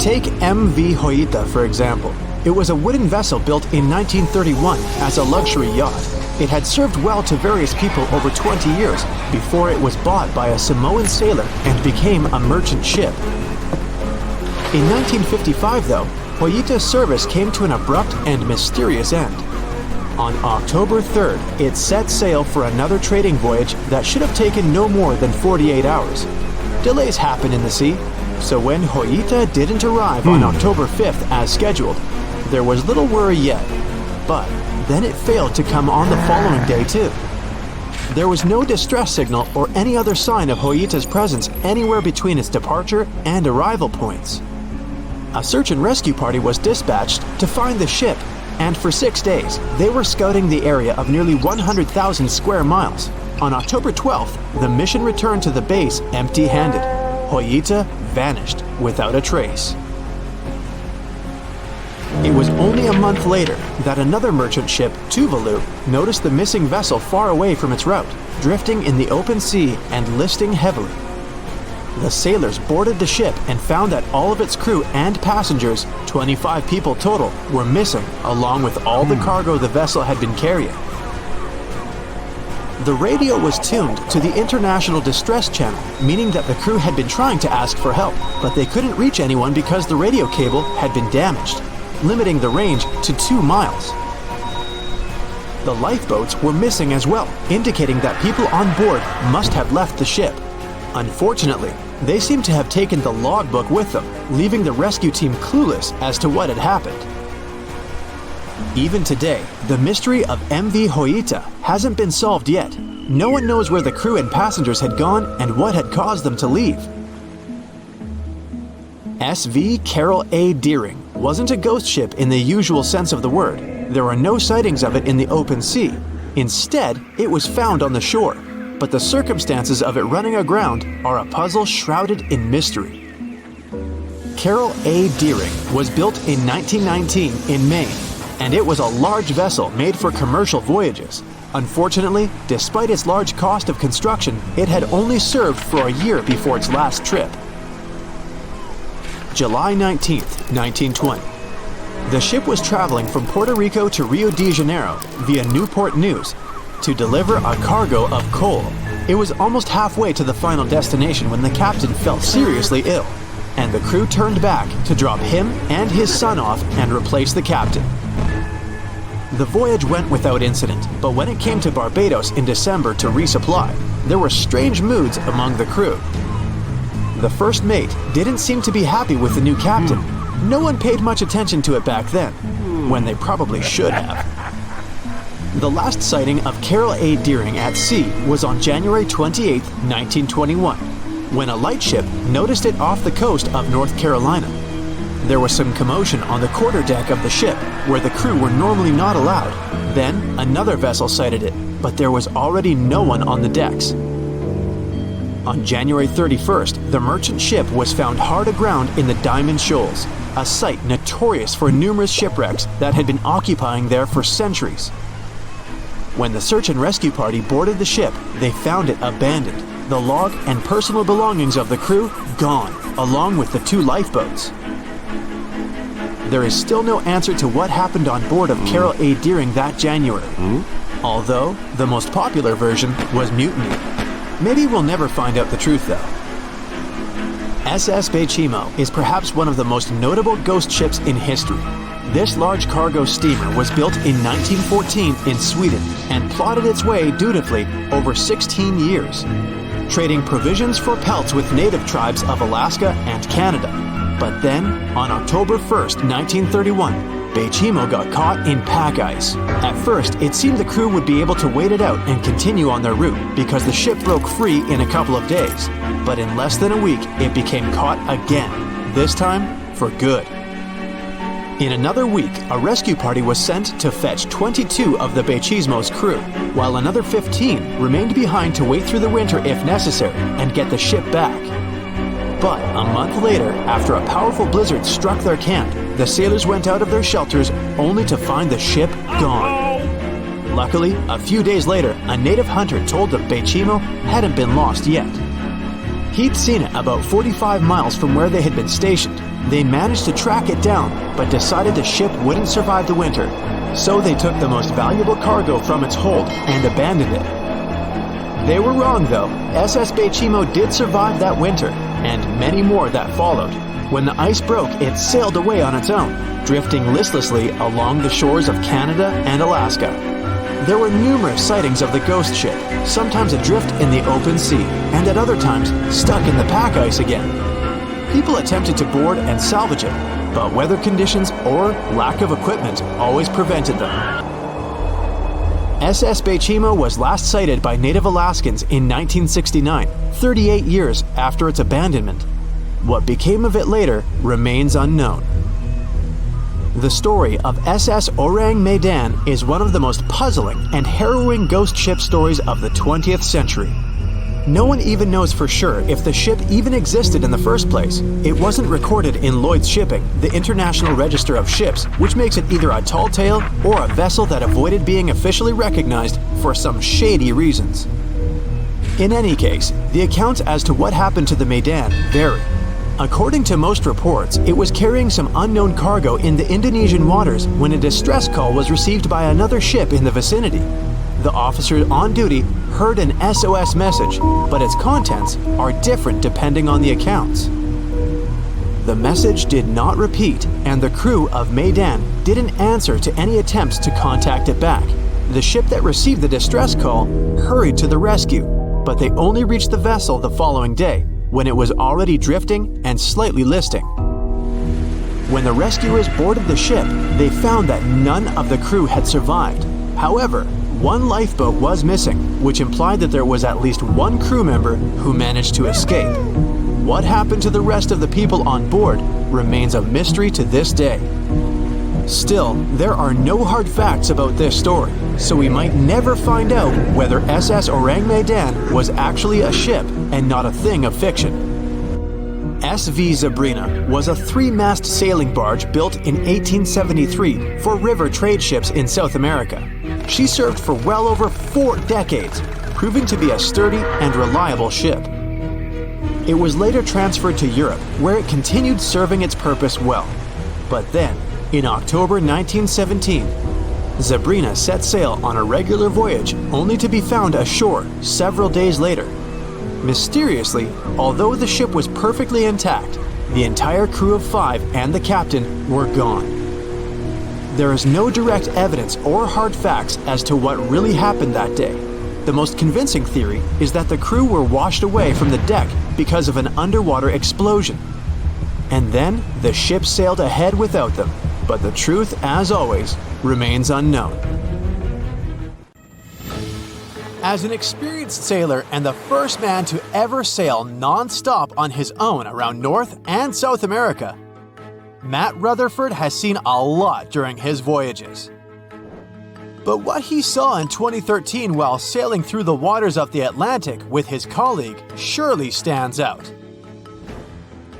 Take MV Hoyita, for example. It was a wooden vessel built in 1931 as a luxury yacht. It had served well to various people over 20 years before it was bought by a Samoan sailor and became a merchant ship. In 1955, though, Hoyita's service came to an abrupt and mysterious end. On October 3rd, it set sail for another trading voyage that should have taken no more than 48 hours. Delays happen in the sea, so when Hoyita didn't arrive on October 5th as scheduled, there was little worry yet. But then it failed to come on the following day too. There was no distress signal or any other sign of Hoyita's presence anywhere between its departure and arrival points. A search and rescue party was dispatched to find the ship, and for 6 days, they were scouting the area of nearly 100,000 square miles. On October 12th, the mission returned to the base empty-handed. Hoyita vanished without a trace. It was only a month later that another merchant ship, Tuvalu, noticed the missing vessel far away from its route, drifting in the open sea and listing heavily. The sailors boarded the ship and found that all of its crew and passengers, 25 people total, were missing, along with all the cargo the vessel had been carrying. The radio was tuned to the International Distress Channel, meaning that the crew had been trying to ask for help, but they couldn't reach anyone because the radio cable had been damaged, limiting the range to 2 miles. The lifeboats were missing as well, indicating that people on board must have left the ship. Unfortunately, they seem to have taken the logbook with them, leaving the rescue team clueless as to what had happened. Even today, the mystery of MV Hoyita hasn't been solved yet. No one knows where the crew and passengers had gone and what had caused them to leave. SV Carol A. Deering wasn't a ghost ship in the usual sense of the word. There are no sightings of it in the open sea. Instead, it was found on the shore, but the circumstances of it running aground are a puzzle shrouded in mystery. Carol A. Deering was built in 1919 in Maine, and it was a large vessel made for commercial voyages. Unfortunately, despite its large cost of construction, it had only served for a year before its last trip. July 19th, 1920. The ship was traveling from Puerto Rico to Rio de Janeiro via Newport News to deliver a cargo of coal. It was almost halfway to the final destination when the captain fell seriously ill, and the crew turned back to drop him and his son off and replace the captain. The voyage went without incident, but when it came to Barbados in December to resupply, there were strange moods among the crew. The first mate didn't seem to be happy with the new captain. No one paid much attention to it back then, when they probably should have. The last sighting of Carol A. Deering at sea was on January 28, 1921, when a lightship noticed it off the coast of North Carolina. There was some commotion on the quarterdeck of the ship, where the crew were normally not allowed. Then, another vessel sighted it, but there was already no one on the decks. On January 31st, the merchant ship was found hard aground in the Diamond Shoals, a site notorious for numerous shipwrecks that had been occupying there for centuries. When the search and rescue party boarded the ship, they found it abandoned, the log and personal belongings of the crew gone, along with the 2 lifeboats. There is still no answer to what happened on board of Carol A. Deering that January, although the most popular version was mutiny. Maybe we'll never find out the truth though. SS Beimo is perhaps one of the most notable ghost ships in history. This large cargo steamer was built in 1914 in Sweden and plodded its way dutifully over 16 years, trading provisions for pelts with native tribes of Alaska and Canada. But then, on October 1st, 1931, Beimo got caught in pack ice. At first, it seemed the crew would be able to wait it out and continue on their route because the ship broke free in a couple of days. But in less than a week, it became caught again, this time for good. In another week, a rescue party was sent to fetch 22 of the Beimo's crew, while another 15 remained behind to wait through the winter if necessary and get the ship back. But a month later, after a powerful blizzard struck their camp, the sailors went out of their shelters only to find the ship gone. Luckily, a few days later, a native hunter told them Beimo hadn't been lost yet. He'd seen it about 45 miles from where they had been stationed. They managed to track it down, but decided the ship wouldn't survive the winter. So they took the most valuable cargo from its hold and abandoned it. They were wrong though. SS Beimo did survive that winter, and many more that followed. When the ice broke, it sailed away on its own, drifting listlessly along the shores of Canada and Alaska. There were numerous sightings of the ghost ship, sometimes adrift in the open sea, and at other times stuck in the pack ice again. People attempted to board and salvage it, but weather conditions or lack of equipment always prevented them. SS Beimo was last sighted by native Alaskans in 1969, 38 years after its abandonment. What became of it later remains unknown. The story of SS Orang Medan is one of the most puzzling and harrowing ghost ship stories of the 20th century. No one even knows for sure if the ship even existed in the first place. It wasn't recorded in Lloyd's Shipping, the International Register of Ships, which makes it either a tall tale or a vessel that avoided being officially recognized for some shady reasons. In any case, the accounts as to what happened to the Medan vary. According to most reports, it was carrying some unknown cargo in the Indonesian waters when a distress call was received by another ship in the vicinity. The officer on duty heard an SOS message, but its contents are different depending on the accounts. The message did not repeat, and the crew of Medan didn't answer to any attempts to contact it back. The ship that received the distress call hurried to the rescue, but they only reached the vessel the following day, when it was already drifting and slightly listing. When the rescuers boarded the ship, they found that none of the crew had survived. However, one lifeboat was missing, which implied that there was at least one crew member who managed to escape. What happened to the rest of the people on board remains a mystery to this day. Still, there are no hard facts about this story, so we might never find out whether SS Orang Medan was actually a ship and not a thing of fiction. SV Zabrina was a 3-mast sailing barge built in 1873 for river trade ships in South America. She served for well over 4 decades, proving to be a sturdy and reliable ship. It was later transferred to Europe, where it continued serving its purpose well. But then, in October 1917, Zabrina set sail on a regular voyage only to be found ashore several days later. Mysteriously, although the ship was perfectly intact, the entire crew of 5 and the captain were gone. There is no direct evidence or hard facts as to what really happened that day. The most convincing theory is that the crew were washed away from the deck because of an underwater explosion. And then the ship sailed ahead without them, but the truth, as always, remains unknown. As an experienced sailor and the first man to ever sail non-stop on his own around North and South America, Matt Rutherford has seen a lot during his voyages. But what he saw in 2013 while sailing through the waters of the Atlantic with his colleague surely stands out.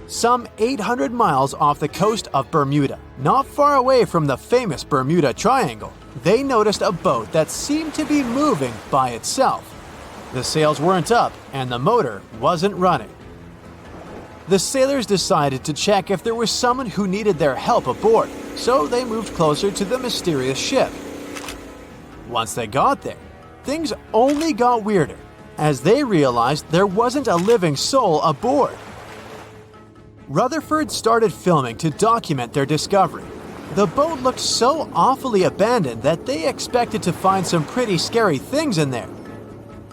Some 800 miles off the coast of Bermuda, not far away from the famous Bermuda Triangle, they noticed a boat that seemed to be moving by itself. The sails weren't up and the motor wasn't running. The sailors decided to check if there was someone who needed their help aboard, so they moved closer to the mysterious ship. Once they got there, things only got weirder, as they realized there wasn't a living soul aboard. Rutherford started filming to document their discovery. The boat looked so awfully abandoned that they expected to find some pretty scary things in there.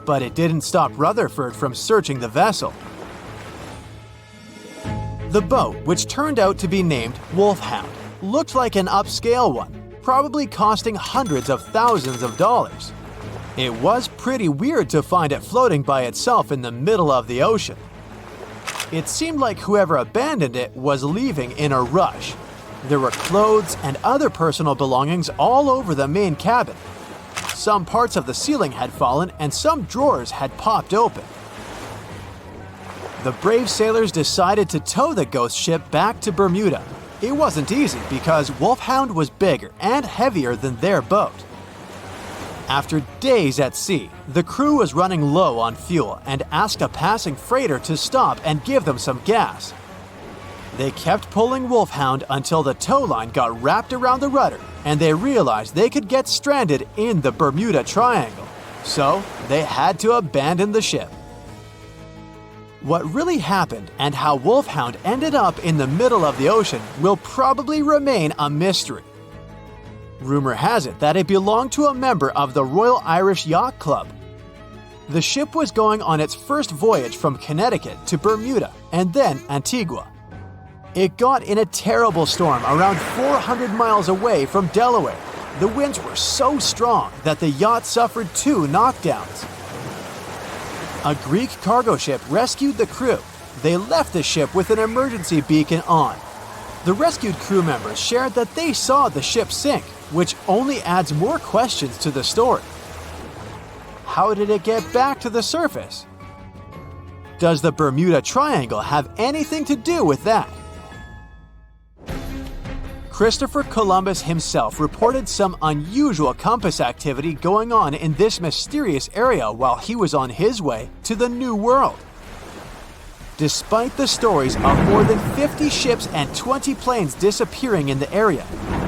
But it didn't stop Rutherford from searching the vessel. The boat, which turned out to be named Wolfhound, looked like an upscale one, probably costing hundreds of thousands of dollars. It was pretty weird to find it floating by itself in the middle of the ocean. It seemed like whoever abandoned it was leaving in a rush. There were clothes and other personal belongings all over the main cabin. Some parts of the ceiling had fallen and some drawers had popped open. The brave sailors decided to tow the ghost ship back to Bermuda. It wasn't easy because Wolfhound was bigger and heavier than their boat. After days at sea, the crew was running low on fuel and asked a passing freighter to stop and give them some gas. They kept pulling Wolfhound until the tow line got wrapped around the rudder and they realized they could get stranded in the Bermuda Triangle. So they had to abandon the ship. What really happened and how Wolfhound ended up in the middle of the ocean will probably remain a mystery. Rumor has it that it belonged to a member of the Royal Irish Yacht Club. The ship was going on its first voyage from Connecticut to Bermuda and then Antigua. It got in a terrible storm around 400 miles away from Delaware. The winds were so strong that the yacht suffered 2 knockdowns. A Greek cargo ship rescued the crew. They left the ship with an emergency beacon on. The rescued crew members shared that they saw the ship sink, which only adds more questions to the story. How did it get back to the surface? Does the Bermuda Triangle have anything to do with that? Christopher Columbus himself reported some unusual compass activity going on in this mysterious area while he was on his way to the New World. Despite the stories of more than 50 ships and 20 planes disappearing in the area,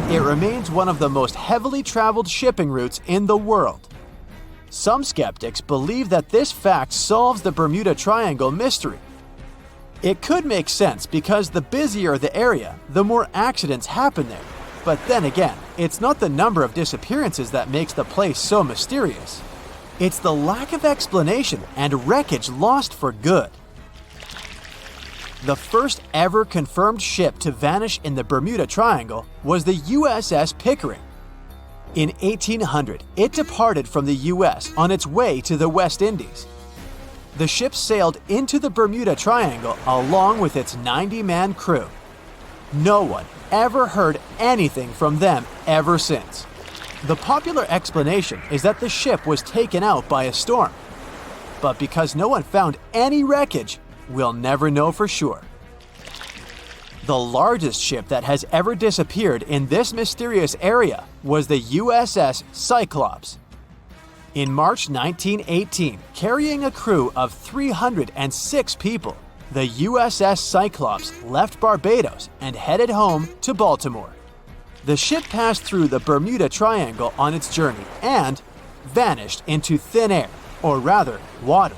it remains one of the most heavily traveled shipping routes in the world. Some skeptics believe that this fact solves the Bermuda Triangle mystery. It could make sense because the busier the area, the more accidents happen there. But then again, it's not the number of disappearances that makes the place so mysterious. It's the lack of explanation and wreckage lost for good. The first ever confirmed ship to vanish in the Bermuda Triangle was the USS Pickering. In 1800, it departed from the US on its way to the West Indies. The ship sailed into the Bermuda Triangle along with its 90-man crew. No one ever heard anything from them ever since. The popular explanation is that the ship was taken out by a storm. But because no one found any wreckage, we'll never know for sure. The largest ship that has ever disappeared in this mysterious area was the USS Cyclops. In March 1918, carrying a crew of 306 people, the USS Cyclops left Barbados and headed home to Baltimore. The ship passed through the Bermuda Triangle on its journey and vanished into thin air, or rather, water.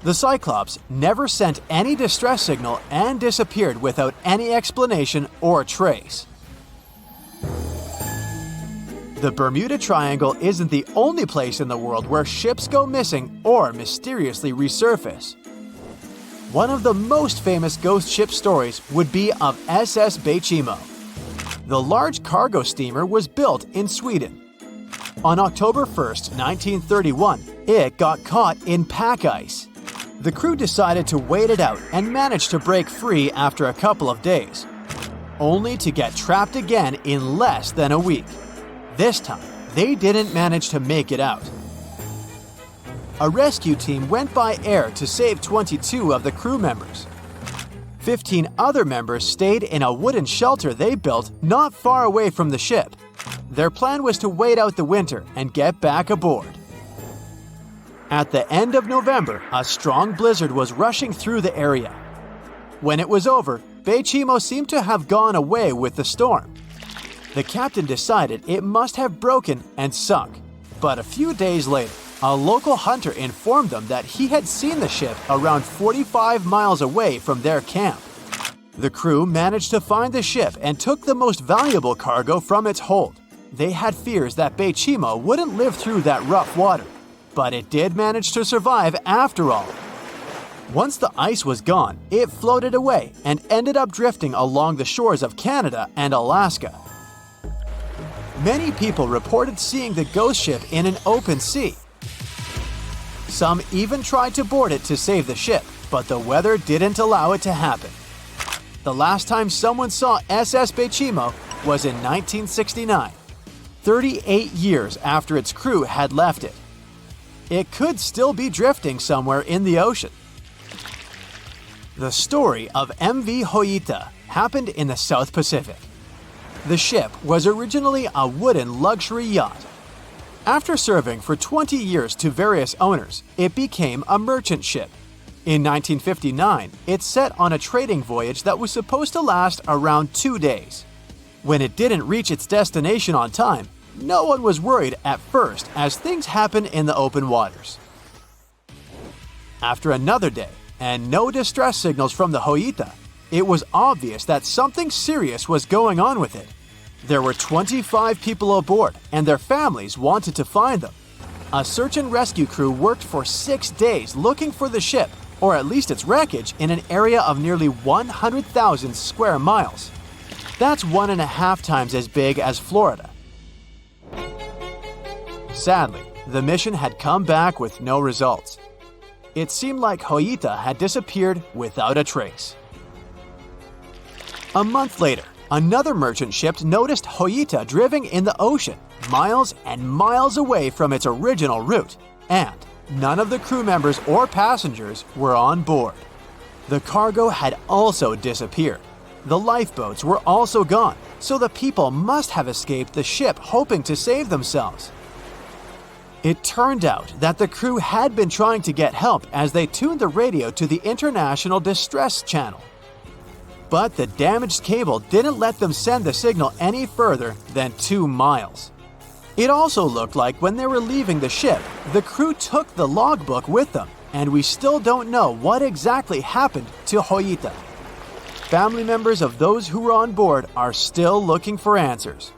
The Cyclops never sent any distress signal and disappeared without any explanation or trace. The Bermuda Triangle isn't the only place in the world where ships go missing or mysteriously resurface. One of the most famous ghost ship stories would be of SS Beimo. The large cargo steamer was built in Sweden. On October 1st, 1931, it got caught in pack ice. The crew decided to wait it out and managed to break free after a couple of days. only to get trapped again in less than a week. This time, they didn't manage to make it out. A rescue team went by air to save 22 of the crew members. 15 other members stayed in a wooden shelter they built not far away from the ship. Their plan was to wait out the winter and get back aboard. At the end of November, a strong blizzard was rushing through the area. When it was over, Beimo seemed to have gone away with the storm. The captain decided it must have broken and sunk. But a few days later, a local hunter informed them that he had seen the ship around 45 miles away from their camp. The crew managed to find the ship and took the most valuable cargo from its hold. They had fears that Beimo wouldn't live through that rough water, but it did manage to survive after all. Once the ice was gone, it floated away and ended up drifting along the shores of Canada and Alaska. Many people reported seeing the ghost ship in an open sea. Some even tried to board it to save the ship, but the weather didn't allow it to happen. The last time someone saw SS Beimo was in 1969, 38 years after its crew had left it. It could still be drifting somewhere in the ocean. The story of MV Hoitta happened in the South Pacific. The ship was originally a wooden luxury yacht. After serving for 20 years to various owners, it became a merchant ship. In 1959, it set on a trading voyage that was supposed to last around 2 days. When it didn't reach its destination on time, no one was worried at first, as things happen in the open waters. After another day, and no distress signals from the Hoitta, it was obvious that something serious was going on with it. There were 25 people aboard, and their families wanted to find them. A search and rescue crew worked for 6 days looking for the ship, or at least its wreckage, in an area of nearly 100,000 square miles. That's 1.5 times as big as Florida. Sadly, the mission had come back with no results. It seemed like Hoitta had disappeared without a trace. A month later, another merchant ship noticed Hoitta drifting in the ocean, miles and miles away from its original route, and none of the crew members or passengers were on board. The cargo had also disappeared. The lifeboats were also gone, so the people must have escaped the ship hoping to save themselves. It turned out that the crew had been trying to get help as they tuned the radio to the International Distress Channel. But the damaged cable didn't let them send the signal any further than 2 miles. It also looked like when they were leaving the ship, the crew took the logbook with them, and we still don't know what exactly happened to Hoitta. Family members of those who were on board are still looking for answers.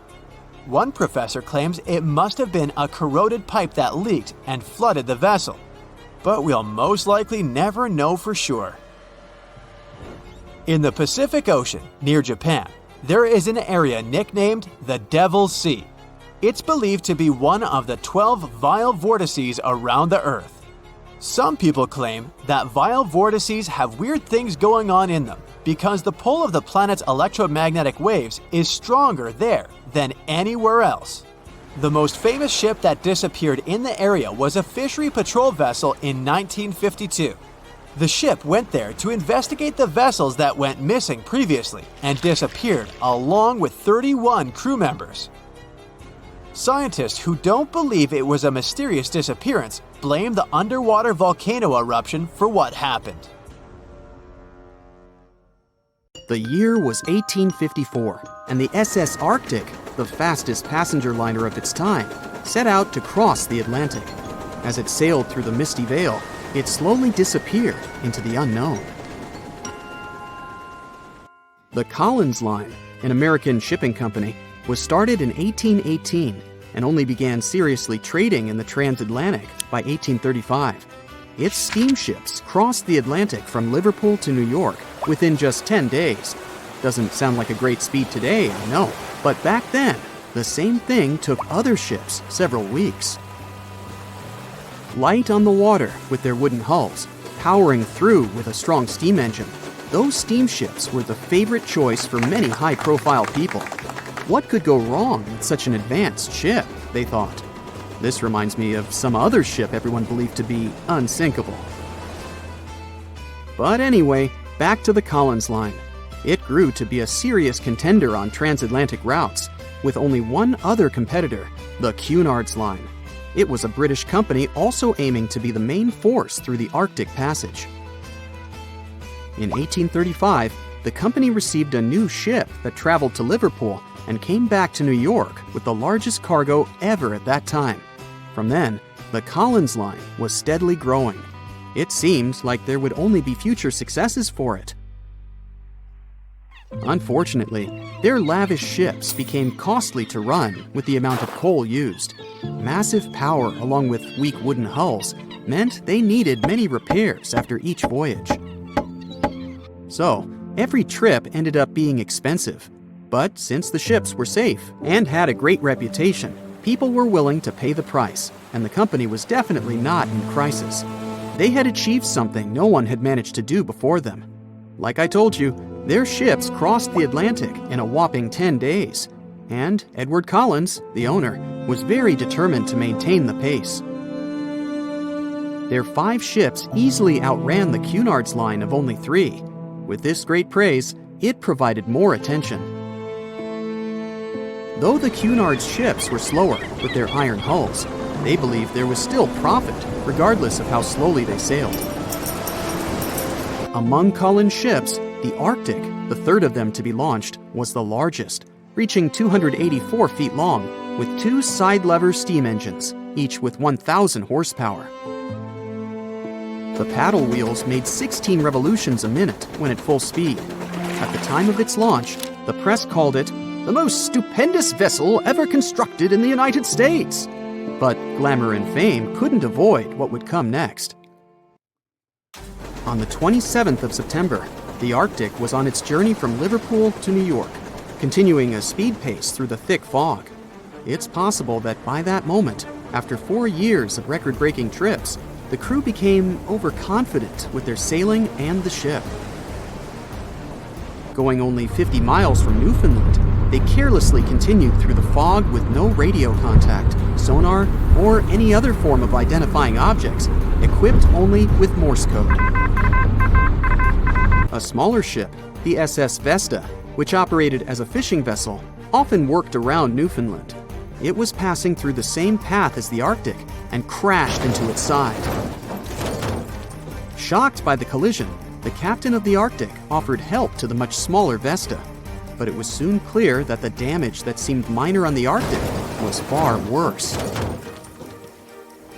One professor claims it must have been a corroded pipe that leaked and flooded the vessel, but we'll most likely never know for sure. In the Pacific Ocean, near Japan, there is an area nicknamed the Devil's Sea. It's believed to be one of the 12 vile vortices around the Earth. Some people claim that vile vortices have weird things going on in them because the pull of the planet's electromagnetic waves is stronger there than anywhere else. The most famous ship that disappeared in the area was a fishery patrol vessel in 1952. The ship went there to investigate the vessels that went missing previously and disappeared along with 31 crew members. Scientists who don't believe it was a mysterious disappearance blame the underwater volcano eruption for what happened. The year was 1854, and the SS Arctic, the fastest passenger liner of its time, set out to cross the Atlantic. As it sailed through the misty veil, it slowly disappeared into the unknown. The Collins Line, an American shipping company, was started in 1818 and only began seriously trading in the transatlantic by 1835. Its steamships crossed the Atlantic from Liverpool to New York within just 10 days. Doesn't sound like a great speed today, I know, but back then, the same thing took other ships several weeks. Light on the water with their wooden hulls, powering through with a strong steam engine, Those steamships were the favorite choice for many high-profile people. What could go wrong with such an advanced ship, they thought. This reminds me of some other ship everyone believed to be unsinkable. But anyway, back to the Collins Line. It grew to be a serious contender on transatlantic routes, with only one other competitor, the Cunard's Line. It was a British company also aiming to be the main force through the Arctic Passage. In 1835, the company received a new ship that traveled to Liverpool and came back to New York with the largest cargo ever at that time. From then, the Collins Line was steadily growing. It seemed like there would only be future successes for it. Unfortunately, their lavish ships became costly to run with the amount of coal used. Massive power along with weak wooden hulls meant they needed many repairs after each voyage. So, every trip ended up being expensive. But since the ships were safe and had a great reputation, people were willing to pay the price, and the company was definitely not in crisis. They had achieved something no one had managed to do before them. Like I told you, their ships crossed the Atlantic in a whopping 10 days, and Edward Collins, the owner, was very determined to maintain the pace. Their 5 ships easily outran the Cunard's Line of only 3. With this great praise, it provided more attention. Though the Cunard's ships were slower with their iron hulls, they believed there was still profit, regardless of how slowly they sailed. Among Collins' ships, the Arctic, the third of them to be launched, was the largest, reaching 284 feet long, with 2 side-lever steam engines, each with 1,000 horsepower. The paddle wheels made 16 revolutions a minute when at full speed. At the time of its launch, the press called it the most stupendous vessel ever constructed in the United States. But glamour and fame couldn't avoid what would come next. On the 27th of September, the Arctic was on its journey from Liverpool to New York, continuing a speed pace through the thick fog. It's possible that by that moment, after 4 years of record-breaking trips, the crew became overconfident with their sailing and the ship. Going only 50 miles from Newfoundland, they carelessly continued through the fog with no radio contact, sonar, or any other form of identifying objects, equipped only with Morse code. A smaller ship, the SS Vesta, which operated as a fishing vessel, often worked around Newfoundland. It was passing through the same path as the Arctic and crashed into its side. Shocked by the collision, the captain of the Arctic offered help to the much smaller Vesta, but it was soon clear that the damage that seemed minor on the Arctic was far worse.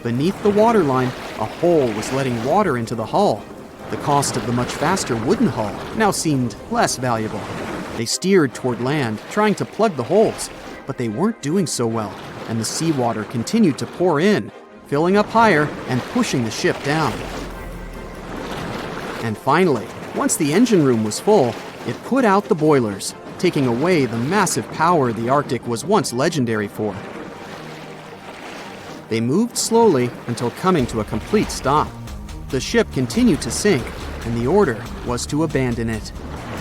Beneath the waterline, a hole was letting water into the hull. The cost of the much faster wooden hull now seemed less valuable. They steered toward land, trying to plug the holes, but they weren't doing so well, and the seawater continued to pour in, filling up higher and pushing the ship down. And finally, once the engine room was full, it put out the boilers, taking away the massive power the Arctic was once legendary for. They moved slowly until coming to a complete stop. The ship continued to sink, and the order was to abandon it.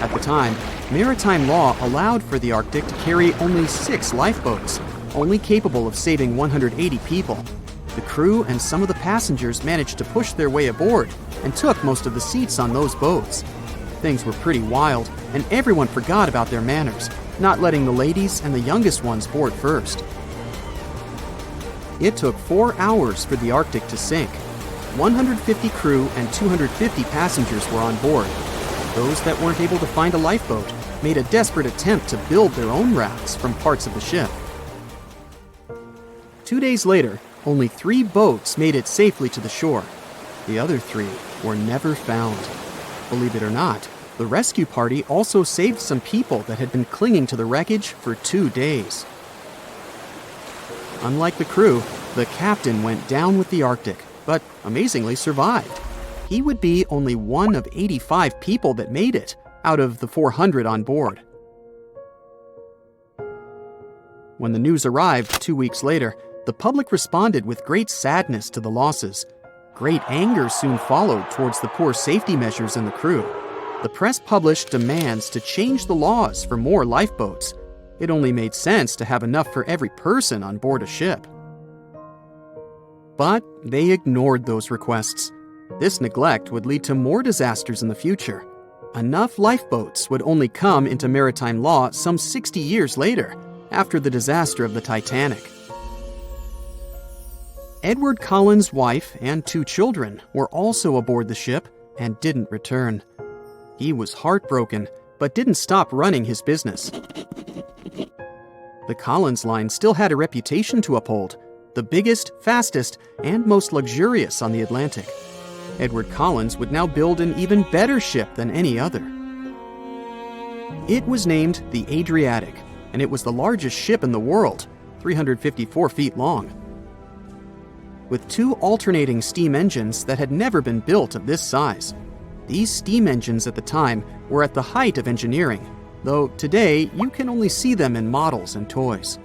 At the time, maritime law allowed for the Arctic to carry only 6 lifeboats, only capable of saving 180 people. The crew and some of the passengers managed to push their way aboard and took most of the seats on those boats. Things were pretty wild, and everyone forgot about their manners, not letting the ladies and the youngest ones board first. It took 4 hours for the Arctic to sink. 150 crew and 250 passengers were on board. Those that weren't able to find a lifeboat made a desperate attempt to build their own rafts from parts of the ship. 2 days later, only 3 boats made it safely to the shore. The other 3 were never found. Believe it or not, the rescue party also saved some people that had been clinging to the wreckage for 2 days. Unlike the crew, the captain went down with the Arctic, but amazingly survived. He would be only one of 85 people that made it, out of the 400 on board. When the news arrived 2 weeks later, the public responded with great sadness to the losses. Great anger soon followed towards the poor safety measures and the crew. the press published demands to change the laws for more lifeboats. It only made sense to have enough for every person on board a ship. But they ignored those requests. This neglect would lead to more disasters in the future. Enough lifeboats would only come into maritime law some 60 years later, after the disaster of the Titanic. Edward Collins' wife and 2 children were also aboard the ship and didn't return. He was heartbroken, but didn't stop running his business. The Collins line still had a reputation to uphold, the biggest, fastest, and most luxurious on the Atlantic. Edward Collins would now build an even better ship than any other. It was named the Adriatic, and it was the largest ship in the world, 354 feet long. With 2 alternating steam engines that had never been built of this size. These steam engines at the time were at the height of engineering, though today you can only see them in models and toys.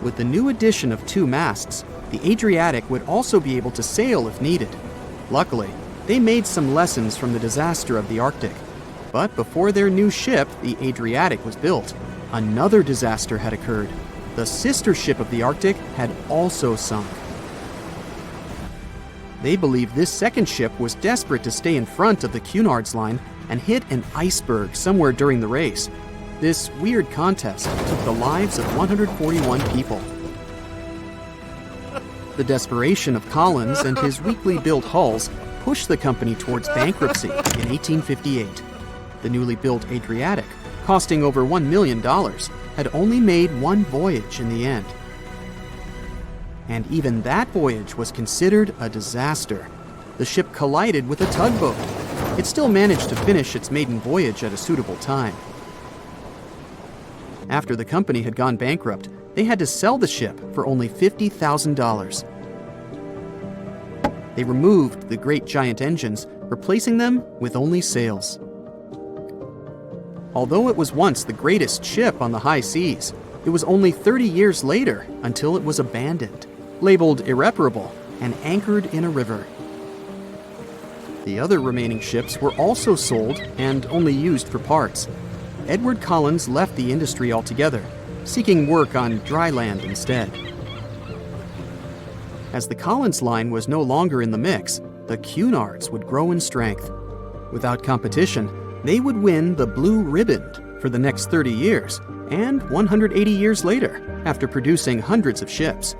With the new addition of 2 masts, the Adriatic would also be able to sail if needed. Luckily, they made some lessons from the disaster of the Arctic. But before their new ship, the Adriatic, was built, another disaster had occurred. The sister ship of the Arctic had also sunk. They believed this second ship was desperate to stay in front of the Cunard's line and hit an iceberg somewhere during the race. This weird contest took the lives of 141 people. The desperation of Collins and his weakly built hulls pushed the company towards bankruptcy in 1858. The newly built Adriatic, costing over $1 million, had only made 1 voyage in the end. And even that voyage was considered a disaster. The ship collided with a tugboat. It still managed to finish its maiden voyage at a suitable time. After the company had gone bankrupt, they had to sell the ship for only $50,000. They removed the great giant engines, replacing them with only sails. Although it was once the greatest ship on the high seas, it was only 30 years later until it was abandoned, labeled irreparable, and anchored in a river. The other remaining ships were also sold and only used for parts. Edward Collins left the industry altogether, seeking work on dry land instead. As the Collins line was no longer in the mix, the Cunards would grow in strength. Without competition, they would win the Blue Ribbon for the next 30 years, and 180 years later, after producing hundreds of ships.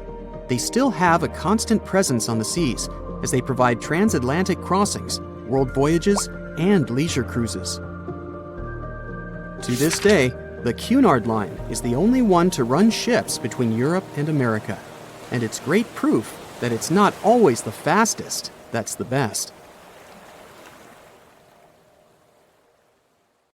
They still have a constant presence on the seas as they provide transatlantic crossings, world voyages, and leisure cruises. To this day, the Cunard line is the only one to run ships between Europe and America, and it's great proof that it's not always the fastest that's the best.